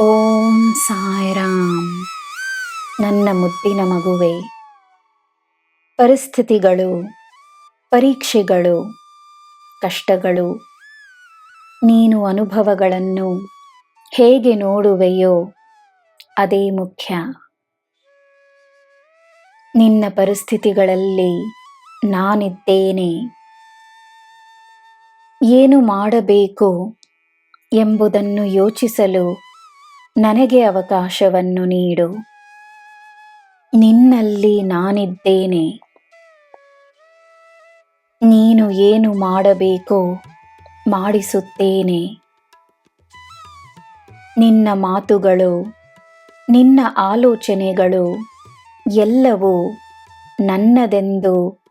ಓಂ ಸಾಯಿರಾಮ್. ನನ್ನ ಮುದ್ದಿನ ಮಗುವೆ, ಪರಿಸ್ಥಿತಿಗಳು, ಪರೀಕ್ಷೆಗಳು, ಕಷ್ಟಗಳು, ನೀನು ಅನುಭವಗಳನ್ನು ಹೇಗೆ ನೋಡುವೆಯೋ ಅದೇ ಮುಖ್ಯ. ನಿನ್ನ ಪರಿಸ್ಥಿತಿಗಳಲ್ಲಿ ನಾನಿದ್ದೇನೆ. ಏನು ಮಾಡಬೇಕು ಎಂಬುದನ್ನು ಯೋಚಿಸಲು ನನಗೆ ಅವಕಾಶವನ್ನು ನೀಡು. ನಿನ್ನಲ್ಲಿ ನಾನಿದ್ದೇನೆ. ನೀನು ಏನು ಮಾಡಬೇಕೋ ಮಾಡಿಸುತ್ತೇನೆ. ನಿನ್ನ ಮಾತುಗಳು, ನಿನ್ನ ಆಲೋಚನೆಗಳು ಎಲ್ಲವೂ ನನ್ನದೆಂದು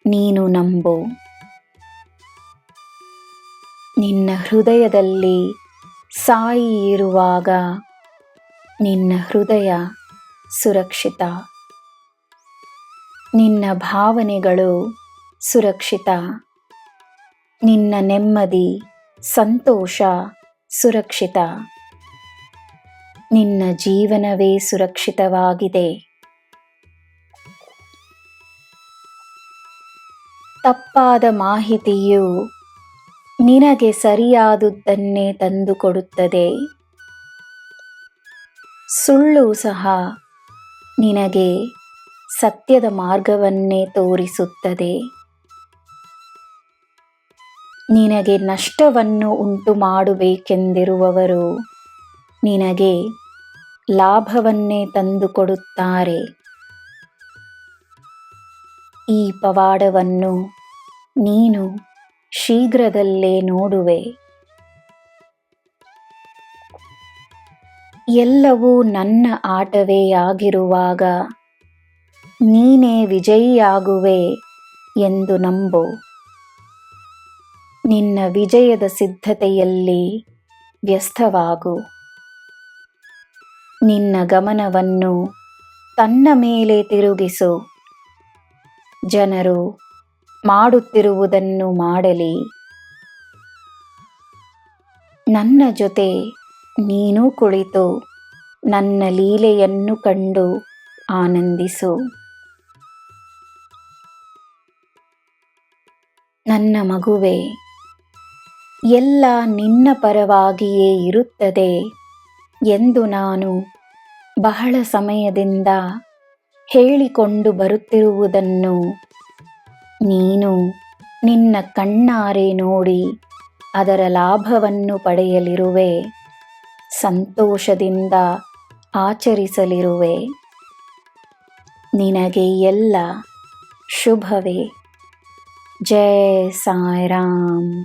ನೀನು ನಂಬು. ನಿನ್ನ ಹೃದಯದಲ್ಲಿ ಸಾಯಿ ಇರುವಾಗ ನಿನ್ನ ಹೃದಯ ಸುರಕ್ಷಿತ. ನಿನ್ನ ಭಾವನೆಗಳು ಸುರಕ್ಷಿತ. ನಿನ್ನ ನೆಮ್ಮದಿ, ಸಂತೋಷ ಸುರಕ್ಷಿತ. ನಿನ್ನ ಜೀವನವೇ ಸುರಕ್ಷಿತವಾಗಿದೆ. ತಪ್ಪಾದ ಮಾಹಿತಿಯು ನಿನಗೆ ಸರಿಯಾದುದನ್ನೇ ತಂದುಕೊಡುತ್ತದೆ. ಸುಳ್ಳು ಸಹ ನಿನಗೆ ಸತ್ಯದ ಮಾರ್ಗವನ್ನೇ ತೋರಿಸುತ್ತದೆ. ನಿನಗೆ ನಷ್ಟವನ್ನು ಉಂಟು ಮಾಡಬೇಕೆಂದಿರುವವರು ನಿನಗೆ ಲಾಭವನ್ನೇ ತಂದುಕೊಡುತ್ತಾರೆ. ಈ ಪವಾಡವನ್ನು ನೀನು ಶೀಘ್ರದಲ್ಲೇ ನೋಡುವೆ. ಎಲ್ಲವೂ ನನ್ನ ಆಟವೇ ಆಗಿರುವಾಗ ನೀನೇ ವಿಜಯಿಯಾಗುವೆ ಎಂದು ನಂಬು. ನಿನ್ನ ವಿಜಯದ ಸಿದ್ಧತೆಯಲ್ಲಿ ವ್ಯಸ್ತವಾಗು. ನಿನ್ನ ಗಮನವನ್ನು ತನ್ನ ಮೇಲೆ ತಿರುಗಿಸು. ಜನರು ಮಾಡುತ್ತಿರುವುದನ್ನು ಮಾಡಲಿ. ನನ್ನ ಜೊತೆ ನೀನು ಕುಳಿತು ನನ್ನ ಲೀಲೆಯನ್ನು ಕಂಡು ಆನಂದಿಸು. ನನ್ನ ಮಗುವೆ, ಎಲ್ಲ ನಿನ್ನ ಪರವಾಗಿಯೇ ಇರುತ್ತದೆ ಎಂದು ನಾನು ಬಹಳ ಸಮಯದಿಂದ ಹೇಳಿಕೊಂಡು ಬರುತ್ತಿರುವುದನ್ನು ನೀನು ನಿನ್ನ ಕಣ್ಣಾರೆ ನೋಡಿ ಅದರ ಲಾಭವನ್ನು ಪಡೆಯಲಿರುವೆ. ಸಂತೋಷದಿಂದ ಆಚರಿಸಲಿರುವೆ. ನಿನಗೆ ಎಲ್ಲ ಶುಭವೇ. ಜೈ ಸಾಯಿರಾಮ್.